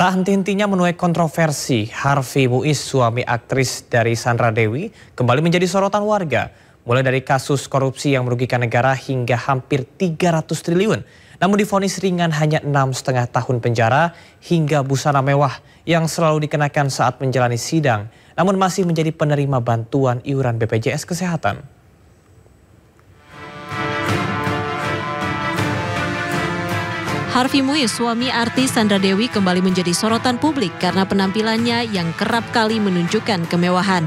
Tak henti-hentinya menuai kontroversi, Harvey Muiz, suami aktris dari Sandra Dewi, kembali menjadi sorotan warga. Mulai dari kasus korupsi yang merugikan negara hingga hampir 300 triliun. Namun divonis ringan hanya 6,5 tahun penjara hingga busana mewah yang selalu dikenakan saat menjalani sidang. Namun masih menjadi penerima bantuan iuran BPJS Kesehatan. Harvey Muiz, suami artis Sandra Dewi, kembali menjadi sorotan publik karena penampilannya yang kerap kali menunjukkan kemewahan.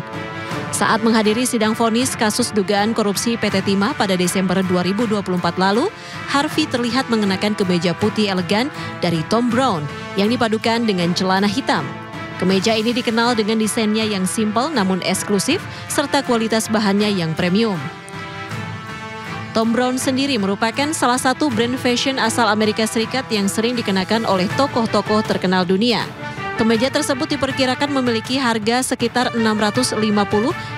Saat menghadiri sidang vonis kasus dugaan korupsi PT Timah pada Desember 2024 lalu, Harvey terlihat mengenakan kemeja putih elegan dari Thom Browne yang dipadukan dengan celana hitam. Kemeja ini dikenal dengan desainnya yang simpel namun eksklusif serta kualitas bahannya yang premium. Thom Browne sendiri merupakan salah satu brand fashion asal Amerika Serikat yang sering dikenakan oleh tokoh-tokoh terkenal dunia. Kemeja tersebut diperkirakan memiliki harga sekitar 650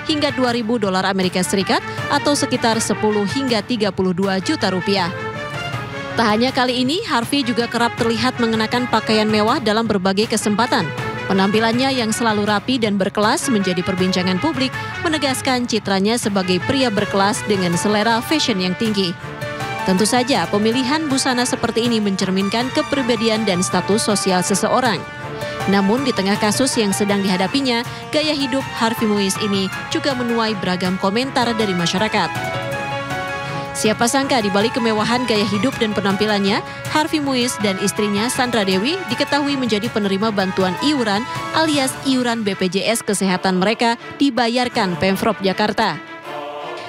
hingga 2.000 dolar Amerika Serikat atau sekitar 10 hingga 32 juta rupiah. Tak hanya kali ini, Harvey juga kerap terlihat mengenakan pakaian mewah dalam berbagai kesempatan. Penampilannya yang selalu rapi dan berkelas menjadi perbincangan publik, menegaskan citranya sebagai pria berkelas dengan selera fashion yang tinggi. Tentu saja pemilihan busana seperti ini mencerminkan kepribadian dan status sosial seseorang. Namun di tengah kasus yang sedang dihadapinya, gaya hidup Harvey Muiz ini juga menuai beragam komentar dari masyarakat. Siapa sangka di balik kemewahan gaya hidup dan penampilannya, Harvey Muiz dan istrinya Sandra Dewi diketahui menjadi penerima bantuan iuran alias iuran BPJS Kesehatan mereka dibayarkan Pemprov Jakarta.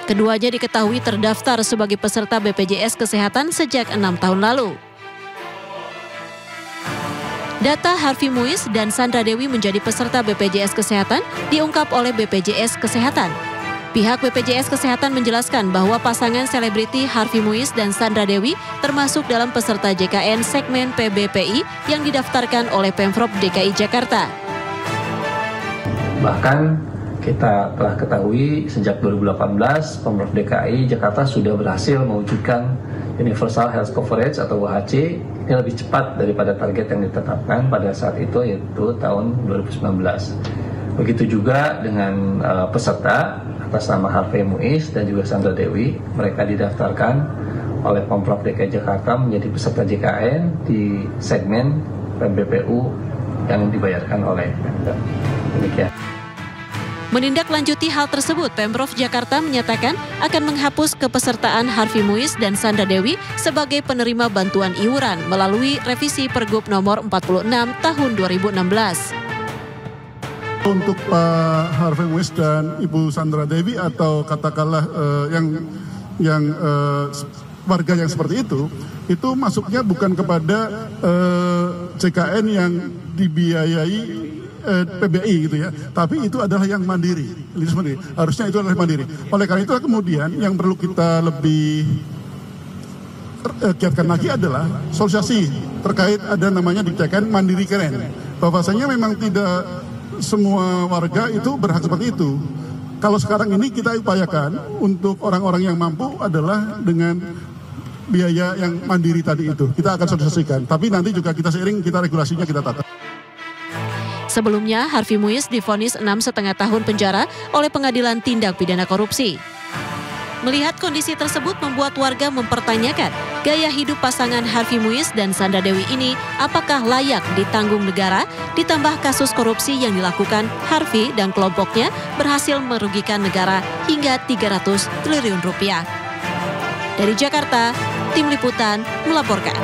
Keduanya diketahui terdaftar sebagai peserta BPJS Kesehatan sejak 6 tahun lalu. Data Harvey Muiz dan Sandra Dewi menjadi peserta BPJS Kesehatan diungkap oleh BPJS Kesehatan. Pihak BPJS Kesehatan menjelaskan bahwa pasangan selebriti Harvey Muiz dan Sandra Dewi termasuk dalam peserta JKN segmen PBPI yang didaftarkan oleh Pemprov DKI Jakarta. Bahkan kita telah ketahui sejak 2018 Pemprov DKI Jakarta sudah berhasil mewujudkan Universal Health Coverage atau UHC ini lebih cepat daripada target yang ditetapkan pada saat itu yaitu tahun 2019. Begitu juga dengan peserta atas nama Harvey Muiz dan juga Sandra Dewi, mereka didaftarkan oleh Pemprov DKI Jakarta menjadi peserta JKN di segmen PBPU yang dibayarkan oleh Pemda. Demikian. Menindaklanjuti hal tersebut, Pemprov Jakarta menyatakan akan menghapus kepesertaan Harvey Muiz dan Sandra Dewi sebagai penerima bantuan iuran melalui revisi Pergub nomor 46 tahun 2016. Untuk Pak Harvey Muiz dan Ibu Sandra Dewi atau katakanlah yang warga yang seperti itu masuknya bukan kepada CKN yang dibiayai PBI gitu ya, tapi itu adalah yang mandiri, harusnya itu adalah mandiri. Oleh karena itu kemudian yang perlu kita lebih giatkan lagi adalah sosialisasi terkait ada namanya CKN mandiri keren. Bahwasanya memang tidak semua warga itu berhak seperti itu. Kalau sekarang ini kita upayakan untuk orang-orang yang mampu adalah dengan biaya yang mandiri tadi itu. Kita akan sosialisasikan. Tapi nanti juga kita seiring, kita regulasinya kita tata. Sebelumnya, Harvey Muiz divonis 6,5 tahun penjara oleh Pengadilan Tindak Pidana Korupsi. Melihat kondisi tersebut membuat warga mempertanyakan gaya hidup pasangan Harvey Muiz dan Sandra Dewi ini apakah layak ditanggung negara, ditambah kasus korupsi yang dilakukan Harvey dan kelompoknya berhasil merugikan negara hingga 300 triliun rupiah. Dari Jakarta, Tim Liputan melaporkan.